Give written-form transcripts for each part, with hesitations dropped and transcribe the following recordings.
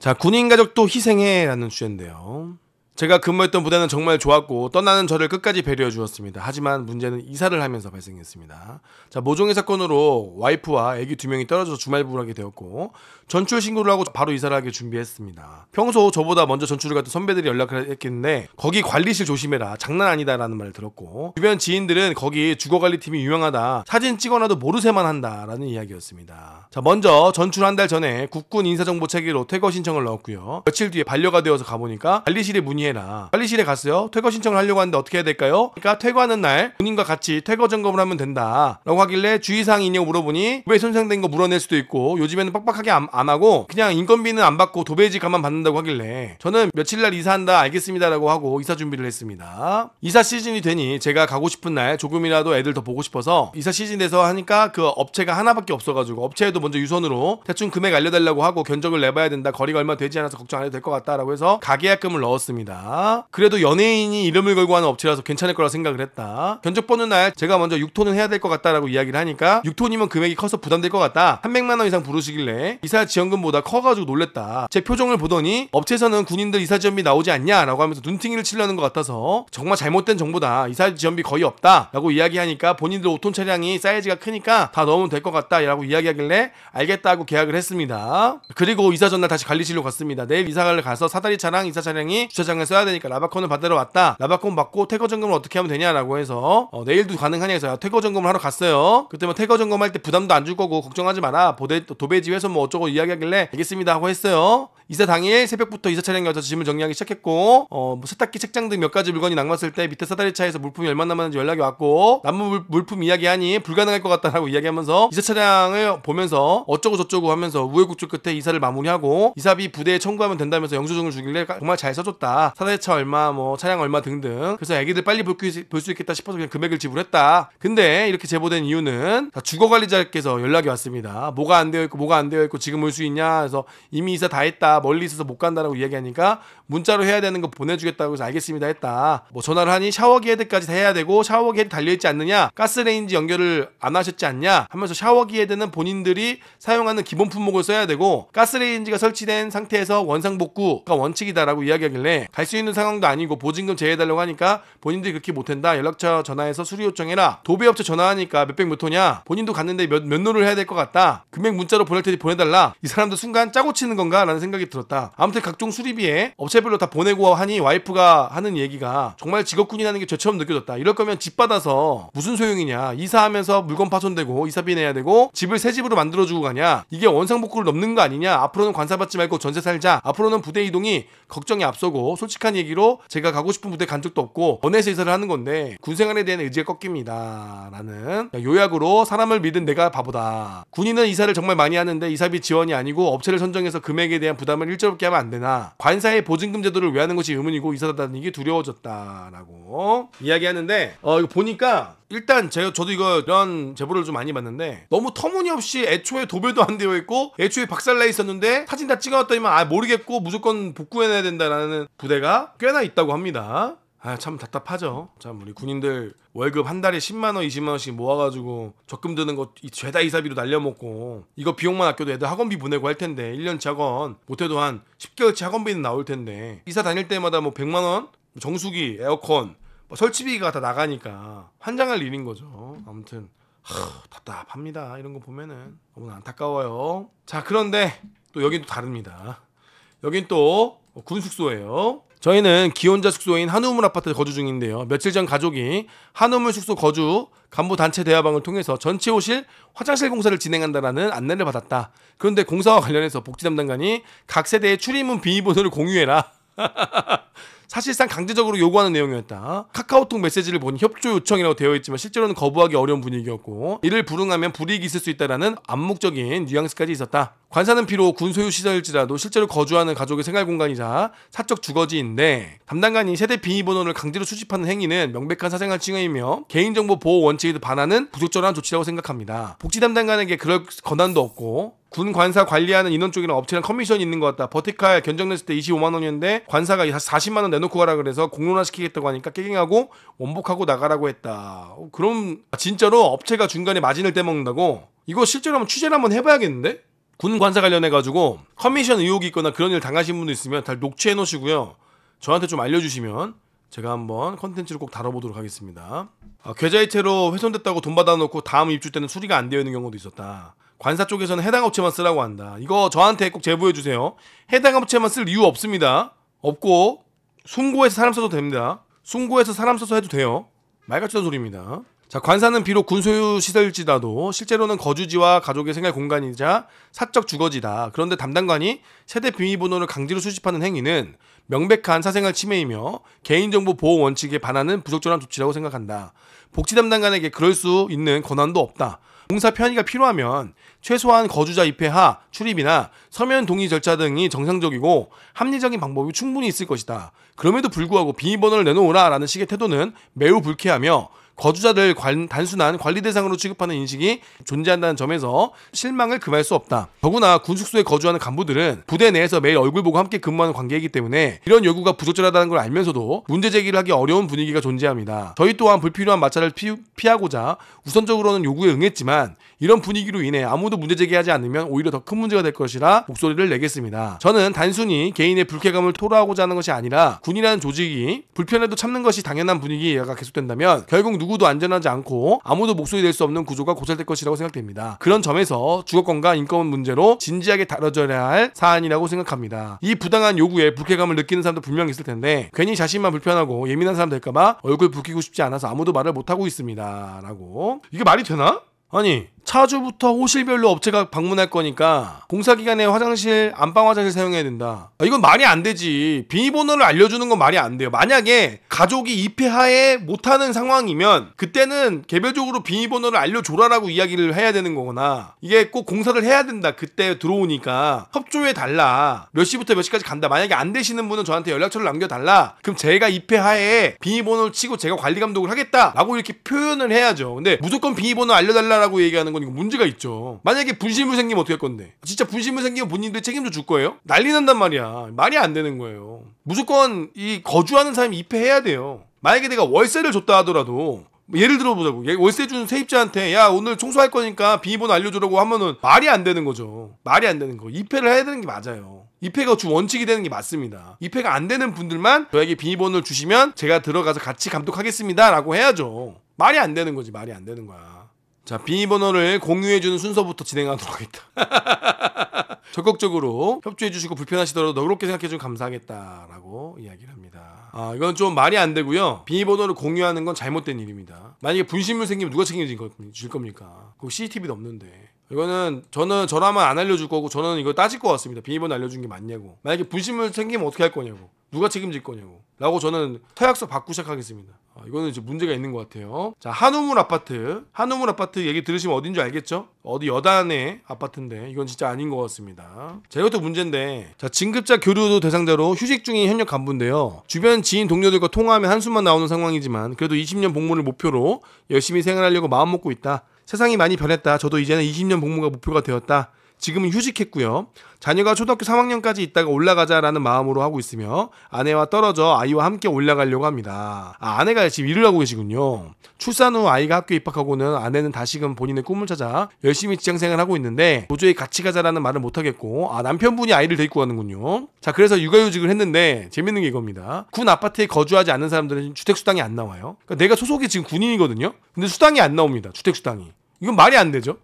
자, 군인 가족도 희생해 라는 주제인데요. 제가 근무했던 부대는 정말 좋았고 떠나는 저를 끝까지 배려해 주었습니다. 하지만 문제는 이사를 하면서 발생했습니다. 자, 모종의 사건으로 와이프와 아기 2명이 떨어져서 주말부하게 되었고 전출 신고를 하고 바로 이사를 하게 준비했습니다. 평소 저보다 먼저 전출을 갔던 선배들이 연락을 했겠는데 거기 관리실 조심해라, 장난 아니다 라는 말을 들었고 주변 지인들은 거기 주거관리팀이 유명하다, 사진 찍어놔도 모르쇠만 한다 라는 이야기였습니다. 자, 먼저 전출 한 달 전에 국군 인사정보 체계로 퇴거 신청을 넣었고요. 며칠 뒤에 반려가 되어서 가보니까 관리실에 문의해라, 관리실에 갔어요. 퇴거 신청을 하려고 하는데 어떻게 해야 될까요? 그러니까 퇴거하는 날 본인과 같이 퇴거 점검을 하면 된다 라고 하길래 주의사항이 있냐고 물어보니 왜 손상된 거 물어낼 수도 있고 요즘에는 빡빡하게 안 하고 그냥 인건비는 안 받고 도배지 가만 받는다고 하길래 저는 며칠날 이사한다 알겠습니다 라고 하고 이사 준비를 했습니다. 이사 시즌이 되니 제가 가고 싶은 날 조금이라도 애들 더 보고 싶어서 이사 시즌 돼서 하니까 그 업체가 하나밖에 없어가지고 업체에도 먼저 유선으로 대충 금액 알려달라고 하고 견적을 내봐야 된다, 거리가 얼마 되지 않아서 걱정 안 해도 될 것 같다 라고 해서 가계약금을 넣었습니다. 그래도 연예인이 이름을 걸고 하는 업체라서 괜찮을 거라 생각을 했다. 견적 보는 날 제가 먼저 6톤은 해야 될 것 같다라고 이야기를 하니까 6톤이면 금액이 커서 부담될 것 같다, 300만원 이상 부르시길래 이사 지원금보다 커가지고 놀랬다. 제 표정을 보더니 업체에서는 군인들 이사 지원비 나오지 않냐 라고 하면서 눈팅이를 치려는 것 같아서 정말 잘못된 정보다, 이사 지원비 거의 없다 라고 이야기하니까 본인들 5톤 차량이 사이즈가 크니까 다 넣으면 될 것 같다 라고 이야기하길래 알겠다 하고 계약을 했습니다. 그리고 이사 전날 다시 관리실로 갔습니다. 내일 이사를 가서 사다리 차량, 이사 차량이 주차장에 써야 되니까 라바콘을 받으러 왔다, 라바콘 받고 퇴거 점검을 어떻게 하면 되냐라고 해서 내일도 가능하냐 해서 퇴거 점검을 하러 갔어요. 그때 뭐 퇴거 점검할 때 부담도 안 줄 거고 걱정하지 마라, 도배지 회선 뭐 어쩌고 이야기하길래 알겠습니다 하고 했어요. 이사 당일 새벽부터 이사 차량에 와서 짐을 정리하기 시작했고 뭐 세탁기, 책장 등 몇 가지 물건이 남았을 때 밑에 사다리 차에서 물품이 얼마 남았는지 연락이 왔고 남은 물품 이야기하니 불가능할 것 같다라고 이야기하면서 이사 차량을 보면서 어쩌고 저쩌고 하면서 우여곡절 끝에 이사를 마무리하고 이사비 부대에 청구하면 된다면서 영수증을 주길래 정말 잘 써줬다, 사다리 차 얼마, 뭐 차량 얼마 등등, 그래서 애기들 빨리 볼 수 있겠다 싶어서 그냥 금액을 지불했다. 근데 이렇게 제보된 이유는 주거관리자께서 연락이 왔습니다. 뭐가 안 되어 있고 뭐가 안 되어 있고 지금 올 수 있냐 해서 이미 이사 다 했다, 멀리 있어서 못 간다라고 이야기하니까 문자로 해야 되는 거 보내주겠다고 해서 알겠습니다 했다. 뭐 전화를 하니 샤워기 헤드까지 다 해야 되고 샤워기 헤드 달려있지 않느냐, 가스레인지 연결을 안 하셨지 않냐 하면서 샤워기 헤드는 본인들이 사용하는 기본 품목을 써야 되고 가스레인지가 설치된 상태에서 원상복구가 원칙이다라고 이야기하길래 갈 수 있는 상황도 아니고 보증금 제외해달라고 하니까 본인들이 그렇게 못한다, 연락처 전화해서 수리 요청해라, 도배업체 전화하니까 몇백 몇 호냐, 본인도 갔는데 몇 노를 해야 될 것 같다, 금액 문자로 보낼 테니 보내달라. 이 사람들 순간 짜고 치는 건가 라는 생각이 들었다. 아무튼 각종 수리비에 업체별로 다 보내고 하니 와이프가 하는 얘기가 정말 직업군이라는 게 죄처럼 느껴졌다. 이럴 거면 집 받아서 무슨 소용이냐, 이사하면서 물건 파손되고 이사비 내야 되고 집을 새 집으로 만들어주고 가냐, 이게 원상복구를 넘는 거 아니냐, 앞으로는 관사 받지 말고 전세 살자, 앞으로는 부대 이동이 걱정이 앞서고 솔직한 얘기로 제가 가고 싶은 부대 간 적도 없고 원해서 이사를 하는 건데 군생활에 대한 의지가 꺾입니다 라는 요약으로 사람을 믿은 내가 바보다. 군인은 이사를 정말 많이 하는데 이사비 지원이 아니고 업체를 선정해서 금액에 대한 부담을 일절없게 하면 안 되나, 관사의 보증금 제도를 왜 하는 것이 의문이고 이사 다니기 두려워졌다라고 이야기하는데 이거 보니까 일단 저도 이런 제보를 좀 많이 봤는데 너무 터무니없이 애초에 도배도 안 되어 있고 애초에 박살나 있었는데 사진 다 찍어놨더니만 모르겠고 무조건 복구해내야 된다라는 부대가 꽤나 있다고 합니다. 참 답답하죠. 참 우리 군인들 월급 한 달에 10만원 20만원씩 모아가지고 적금 드는 거 죄다 이사비로 날려먹고 이거 비용만 아껴도 애들 학원비 보내고 할 텐데 1년치 학원 못해도 한 10개월치 학원비는 나올 텐데 이사 다닐 때마다 뭐 100만원 정수기, 에어컨, 설치비가 다 나가니까 환장할 일인 거죠. 아무튼 답답합니다. 이런 거 보면은 너무 안타까워요. 자, 그런데 또 여긴 또 다릅니다. 여긴 또 군 숙소예요. 저희는 기혼자 숙소인 한우물 아파트에 거주 중인데요. 며칠 전 가족이 한우물 숙소 거주 간부 단체 대화방을 통해서 전체 호실 화장실 공사를 진행한다라는 안내를 받았다. 그런데 공사와 관련해서 복지 담당관이 각 세대의 출입문 비밀번호를 공유해라. 사실상 강제적으로 요구하는 내용이었다. 카카오톡 메시지를 보니 협조 요청이라고 되어 있지만 실제로는 거부하기 어려운 분위기였고 이를 불응하면 불이익이 있을 수 있다라는 암묵적인 뉘앙스까지 있었다. 관사는 비록 군 소유 시설일지라도 실제로 거주하는 가족의 생활 공간이자 사적 주거지인데 담당관이 세대 비밀번호를 강제로 수집하는 행위는 명백한 사생활 침해이며 개인정보 보호 원칙에도 반하는 부적절한 조치라고 생각합니다. 복지 담당관에게 그럴 권한도 없고 군 관사 관리하는 인원 쪽이랑 업체랑 커미션이 있는 것 같다. 버티칼 견적냈을 때 25만원이었는데 관사가 40만원 내놓고 가라 그래서 공론화 시키겠다고 하니까 깨갱하고 원복하고 나가라고 했다. 그럼 진짜로 업체가 중간에 마진을 떼먹는다고? 이거 실제로 한번 취재를 한번 해봐야겠는데? 군 관사 관련해가지고 커미션 의혹이 있거나 그런 일 당하신 분도 있으면 다 녹취해 놓으시고요. 저한테 좀 알려주시면 제가 한번 컨텐츠를 꼭 다뤄보도록 하겠습니다. 계좌이체로 훼손됐다고 돈 받아놓고 다음 입주 때는 수리가 안 되어 있는 경우도 있었다. 관사 쪽에서는 해당 업체만 쓰라고 한다. 이거 저한테 꼭 제보해주세요. 해당 업체만 쓸 이유 없습니다. 없고 숭고해서 사람 써도 됩니다. 숭고해서 사람 써서 해도 돼요. 말 같지도 않은 소리입니다. 자, 관사는 비록 군소유 시설지라도 실제로는 거주지와 가족의 생활 공간이자 사적 주거지다. 그런데 담당관이 세대 비밀번호를 강제로 수집하는 행위는 명백한 사생활 침해이며 개인정보 보호 원칙에 반하는 부적절한 조치라고 생각한다. 복지 담당관에게 그럴 수 있는 권한도 없다. 공사 편의가 필요하면 최소한 거주자 입회하, 출입이나 서면 동의 절차 등이 정상적이고 합리적인 방법이 충분히 있을 것이다. 그럼에도 불구하고 비밀번호를 내놓으라 라는 식의 태도는 매우 불쾌하며 거주자들 단순한 관리 대상으로 취급하는 인식이 존재한다는 점에서 실망을 금할 수 없다. 더구나 군 숙소에 거주하는 간부들은 부대 내에서 매일 얼굴 보고 함께 근무하는 관계이기 때문에 이런 요구가 부적절하다는 걸 알면서도 문제 제기를 하기 어려운 분위기가 존재합니다. 저희 또한 불필요한 마찰을 피하고자 우선적으로는 요구에 응했지만 이런 분위기로 인해 아무도 문제 제기하지 않으면 오히려 더 큰 문제가 될 것이라 목소리를 내겠습니다. 저는 단순히 개인의 불쾌감을 토로하고자 하는 것이 아니라 군이라는 조직이 불편해도 참는 것이 당연한 분위기가 계속된다면 결국 누구도 안전하지 않고 아무도 목소리 낼 수 없는 구조가 고찰될 것이라고 생각됩니다. 그런 점에서 주거권과 인권 문제로 진지하게 다뤄져야 할 사안이라고 생각합니다. 이 부당한 요구에 불쾌감을 느끼는 사람도 분명히 있을 텐데 괜히 자신만 불편하고 예민한 사람 될까봐 얼굴 붉히고 싶지 않아서 아무도 말을 못하고 있습니다. 라고. 이게 말이 되나? 아니, 차주부터 호실별로 업체가 방문할 거니까 공사기간에 화장실, 안방 화장실 사용해야 된다. 이건 말이 안 되지. 비밀번호를 알려주는 건 말이 안 돼요. 만약에 가족이 입회하에 못하는 상황이면 그때는 개별적으로 비밀번호를 알려줘라라고 이야기를 해야 되는 거거나 이게 꼭 공사를 해야 된다. 그때 들어오니까 협조해달라. 몇 시부터 몇 시까지 간다. 만약에 안 되시는 분은 저한테 연락처를 남겨달라. 그럼 제가 입회하에 비밀번호를 치고 제가 관리 감독을 하겠다라고 이렇게 표현을 해야죠. 근데 무조건 비밀번호 알려달라고 얘기하는 건 이거 문제가 있죠. 만약에 분실물 생기면 어떻게 할 건데? 진짜 분실물 생기면 본인들 책임져 줄 거예요? 난리 난단 말이야. 말이 안 되는 거예요. 무조건 이 거주하는 사람이 입회해야 돼요. 만약에 내가 월세를 줬다 하더라도 예를 들어보자고. 월세 준 세입자한테 야 오늘 청소할 거니까 비밀번호 알려주라고 하면은 말이 안 되는 거죠. 말이 안 되는 거. 입회를 해야 되는 게 맞아요. 입회가 주 원칙이 되는 게 맞습니다. 입회가 안 되는 분들만 저에게 비밀번호를 주시면 제가 들어가서 같이 감독하겠습니다 라고 해야죠. 말이 안 되는 거지. 말이 안 되는 거야. 자, 비밀번호를 공유해주는 순서부터 진행하도록 하겠다. 적극적으로 협조해주시고 불편하시더라도 너그럽게 생각해주면 감사하겠다라고 이야기를 합니다. 이건 좀 말이 안 되고요. 비밀번호를 공유하는 건 잘못된 일입니다. 만약에 분실물 생기면 누가 책임질 겁니까? 그 CCTV도 없는데. 이거는 저라면 안 알려줄 거고 저는 이거 따질 것 같습니다. 비밀번호 알려준 게 맞냐고. 만약에 분실물 생기면 어떻게 할 거냐고. 누가 책임질 거냐고. 라고 저는 서약서 받고 시작하겠습니다. 이거는 이제 문제가 있는 것 같아요. 자, 한우물 아파트 얘기 들으시면 어딘 줄 알겠죠? 어디 여단의 아파트인데 이건 진짜 아닌 것 같습니다. 자, 이것도 문제인데, 자, 진급자 교류도 대상자로 휴직 중인 현역 간부인데요. 주변 지인 동료들과 통화하면 한숨만 나오는 상황이지만 그래도 20년 복무를 목표로 열심히 생활하려고 마음먹고 있다. 세상이 많이 변했다. 저도 이제는 20년 복무가 목표가 되었다. 지금은 휴직했고요. 자녀가 초등학교 3학년까지 있다가 올라가자라는 마음으로 하고 있으며 아내와 떨어져 아이와 함께 올라가려고 합니다. 아내가 지금 일을 하고 계시군요. 출산 후 아이가 학교에 입학하고는 아내는 다시금 본인의 꿈을 찾아 열심히 직장생활을 하고 있는데 도저히 같이 가자라는 말을 못하겠고 남편분이 아이를 데리고 가는군요. 자, 그래서 육아휴직을 했는데 재밌는 게 이겁니다. 군 아파트에 거주하지 않는 사람들은 주택수당이 안 나와요. 그러니까 내가 소속이 지금 군인이거든요. 근데 수당이 안 나옵니다. 주택수당이. 이건 말이 안 되죠.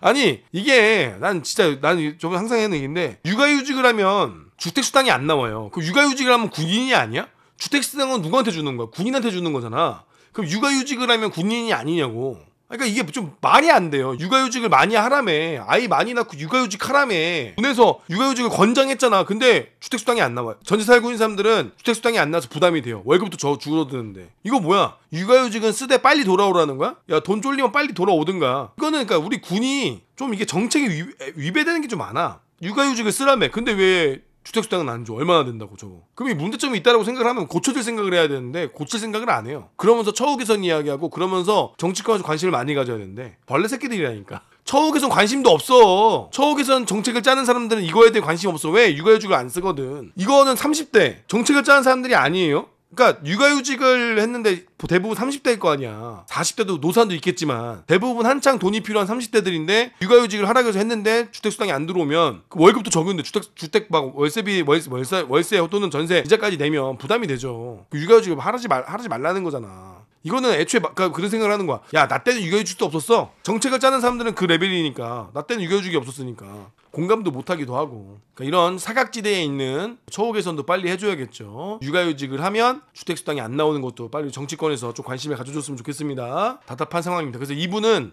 아니 이게 난 저번 항상 하는 얘기인데 육아휴직을 하면 주택수당이 안 나와요. 그럼 육아휴직을 하면 군인이 아니야? 주택수당은 누구한테 주는 거야? 군인한테 주는 거잖아. 그럼 육아휴직을 하면 군인이 아니냐고. 그러니까 이게 좀 말이 안 돼요. 육아휴직을 많이 하라며. 아이 많이 낳고 육아휴직 하라며. 군에서 육아휴직을 권장했잖아. 근데 주택수당이 안 나와요. 전체 살고 있는 사람들은 주택수당이 안 나와서 부담이 돼요. 월급도 줄어드는데. 이거 뭐야? 육아휴직은 쓰되 빨리 돌아오라는 거야? 야, 돈 쫄리면 빨리 돌아오든가. 이거는 그러니까 우리 군이 좀 이게 정책이 위배되는 게 좀 많아. 육아휴직을 쓰라며. 근데 왜 주택수당은 안 줘? 얼마나 된다고 저거. 그럼 이 문제점이 있다라고 생각을 하면 고쳐줄 생각을 해야 되는데 고칠 생각을 안 해요. 그러면서 처우 개선 이야기하고 그러면서 정치권에서 관심을 많이 가져야 되는데 벌레 새끼들이라니까. 처우 개선 관심도 없어. 처우 개선 정책을 짜는 사람들은 이거에 대해 관심 없어. 왜? 육아휴직을 안 쓰거든. 이거는 30대 정책을 짜는 사람들이 아니에요. 그러니까 육아휴직을 했는데 대부분 30대일 거 아니야. 40대도 노산도 있겠지만 대부분 한창 돈이 필요한 30대들인데 육아휴직을 하라고 해서 했는데 주택수당이 안 들어오면 그 월급도 적은데 주택 막 월세비 월세 또는 전세 이자까지 내면 부담이 되죠. 그 육아휴직을 하지 말라는 거잖아. 이거는 애초에 그런 생각을 하는 거야. 야, 나 때는 육아휴직도 없었어. 정책을 짜는 사람들은 그 레벨이니까. 나 때는 육아휴직이 없었으니까. 공감도 못하기도 하고. 그러니까 이런 사각지대에 있는 처우 개선도 빨리 해줘야겠죠. 육아휴직을 하면 주택수당이 안 나오는 것도 빨리 정치권에서 좀 관심을 가져줬으면 좋겠습니다. 답답한 상황입니다. 그래서 이분은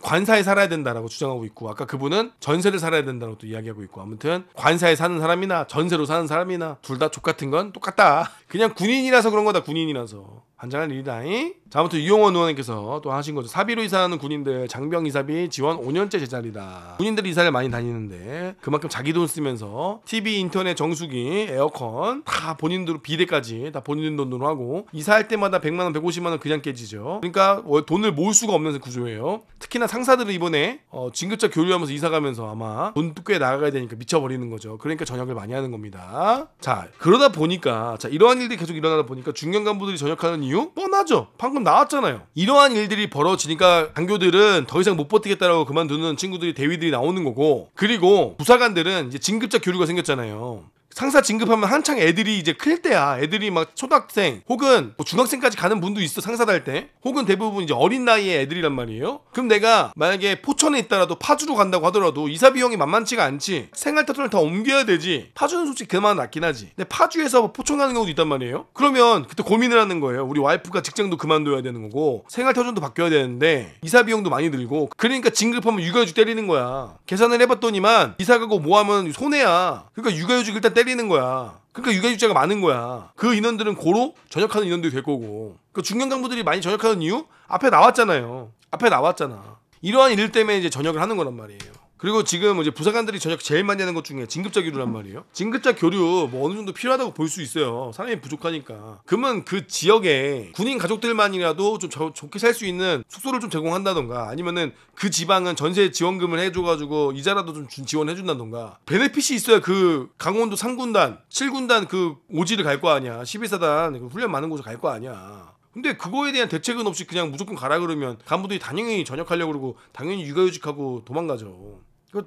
관사에 살아야 된다라고 주장하고 있고, 아까 그분은 전세를 살아야 된다고 또 이야기하고 있고, 아무튼 관사에 사는 사람이나 전세로 사는 사람이나 둘 다 족같은 건 똑같다. 그냥 군인이라서 그런 거다. 군인이라서 환장할 일이다잉. 자, 아무튼 이용원 의원님께서 또 하신 거죠. 사비로 이사하는 군인들 장병 이사비 지원 5년째 제자리다. 군인들이 이사를 많이 다니는데 그만큼 자기 돈 쓰면서 TV, 인터넷, 정수기, 에어컨 다 본인들 비대까지 다 본인 돈으로 하고 이사할 때마다 100만원, 150만원 그냥 깨지죠. 그러니까 돈을 모을 수가 없는 구조예요. 특히나 상사들은 이번에 진급자 교류하면서 이사 가면서 아마 돈 꽤 나가야 되니까 미쳐버리는 거죠. 그러니까 전역을 많이 하는 겁니다. 자, 그러다 보니까 이러한 일들이 계속 일어나다 보니까 중견 간부들이 전역하는 이유 뻔하죠. 방금 나왔잖아요. 이러한 일들이 벌어지니까 장교들은 더 이상 못 버티겠다라고 그만두는 친구들이 대위들이 나오는 거고, 그리고 부사관들은 이제 진급자 교류가 생겼잖아요. 상사 진급하면 한창 애들이 이제 클 때야. 애들이 막 초등학생 혹은 뭐 중학생까지 가는 분도 있어. 상사 달 때. 혹은 대부분 이제 어린 나이의 애들이란 말이에요. 그럼 내가 만약에 포천에 있다라도 파주로 간다고 하더라도 이사 비용이 만만치가 않지. 생활터를 다 옮겨야 되지. 파주는 솔직히 그만 낫긴 하지. 근데 파주에서 포천 가는 경우도 있단 말이에요. 그러면 그때 고민을 하는 거예요. 우리 와이프가 직장도 그만둬야 되는 거고 생활터전도 바뀌어야 되는데 이사 비용도 많이 들고, 그러니까 진급하면 육아휴직 때리는 거야. 계산을 해봤더니만 이사 가고 뭐 하면 손해야. 그러니까 육아휴직 일단 때리는 거야. 그러니까 육아휴직자가 많은 거야. 그 인원들은 고로 전역하는 인원들이 될 거고. 그 중견 간부들이 많이 전역하는 이유? 앞에 나왔잖아요. 앞에 나왔잖아. 이러한 일 때문에 이제 전역을 하는 거란 말이에요. 그리고 지금 이제 부사관들이 전역 제일 많이 하는 것 중에 진급자 교류란 말이에요. 진급자 교류 뭐 어느 정도 필요하다고 볼 수 있어요. 사람이 부족하니까. 그러면 그 지역에 군인 가족들만이라도 좀 좋게 살 수 있는 숙소를 좀 제공한다던가, 아니면은 그 지방은 전세 지원금을 해줘가지고 이자라도 좀 지원해준다던가. 베네핏이 있어야 그 강원도 3군단, 7군단 그 오지를 갈 거 아니야. 11사단 훈련 많은 곳을 갈 거 아니야. 근데 그거에 대한 대책은 없이 그냥 무조건 가라 그러면 간부들이 당연히 전역하려고 그러고 당연히 육아휴직하고 도망가죠.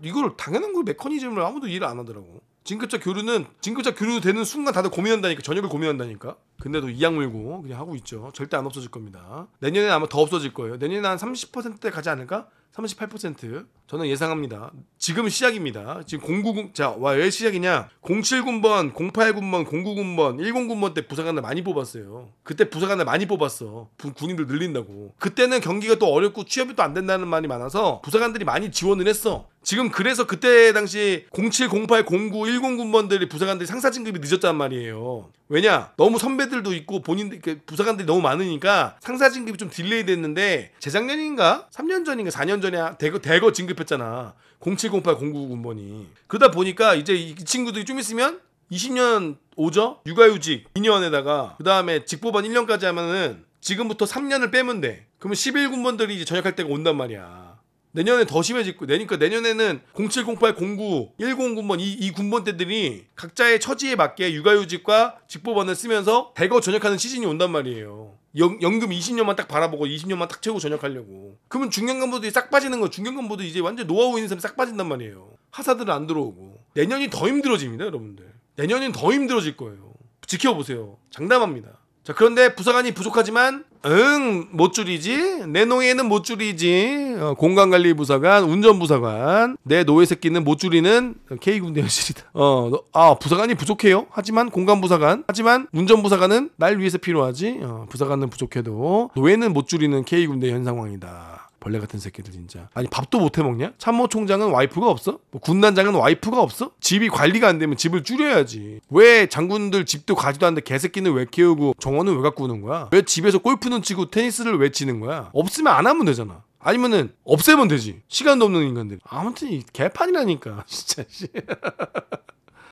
이걸 당연한 걸 메커니즘을 아무도 이해를 안 하더라고. 진급자 교류 되는 순간 다들 고민한다니까. 전역을 고민한다니까. 근데도 이악 물고 그냥 하고 있죠. 절대 안 없어질 겁니다. 내년에는 아마 더 없어질 거예요. 내년에 한 30%대 가지 않을까? 38% 저는 예상합니다. 지금 시작입니다. 지금 090, 왜 시작이냐? 07군번, 08군번, 09군번, 10군번 때 부사관을 많이 뽑았어요. 그때 부사관을 많이 뽑았어. 군인들 늘린다고. 그때는 경기가 또 어렵고 취업이 또 안 된다는 말이 많아서 부사관들이 많이 지원을 했어. 지금 그래서 그때 당시 07, 08, 09, 10군번들이 부사관들이 상사 진급이 늦었단 말이에요. 왜냐? 너무 선배들도 있고 본인들 부사관들이 너무 많으니까 상사 진급이 좀 딜레이 됐는데, 재작년인가? 3년 전인가 4년 전에 대거 진급했잖아. 07, 08, 09 군번이. 그러다 보니까 이제 이 친구들이 좀 있으면 20년 오죠? 육아휴직 2년에다가 그 다음에 직보반 1년까지 하면은 지금부터 3년을 빼면 돼. 그러면 11군번들이 이제 전역할 때가 온단 말이야. 내년에 더 심해질 거야. 그러니까 내년에는 07, 08, 09, 10군번 이 군번대들이 각자의 처지에 맞게 육아휴직과 직보반을 쓰면서 대거 전역하는 시즌이 온단 말이에요. 연금 20년만 딱 바라보고 20년만 딱 채우고 전역하려고. 그러면 중견 간부들이 싹 빠지는 거야. 중견 간부도 이제 완전 노하우 있는 사람이 싹 빠진단 말이에요. 하사들은 안 들어오고. 내년이 더 힘들어집니다, 여러분들. 내년엔 더 힘들어질 거예요. 지켜보세요. 장담합니다. 자, 그런데 부사관이 부족하지만 못 줄이지. 내 노예는 못 줄이지. 공간관리 부사관, 운전부사관. 내 노예 새끼는 못 줄이는 K군대 현실이다. 부사관이 부족해요. 하지만 공간부사관, 하지만 운전부사관은 날 위해서 필요하지. 부사관은 부족해도 노예는 못 줄이는 K군대 현 상황이다. 벌레 같은 새끼들 진짜. 아니 밥도 못 해먹냐? 참모총장은 와이프가 없어? 뭐 군단장은 와이프가 없어? 집이 관리가 안 되면 집을 줄여야지. 왜 장군들 집도 가지도 않는데 개새끼는 왜 키우고 정원은 왜 갖고 오는 거야? 왜 집에서 골프는 치고 테니스를 왜 치는 거야? 없으면 안 하면 되잖아. 아니면은 없애면 되지. 시간도 없는 인간들. 아무튼 이 개판이라니까 진짜.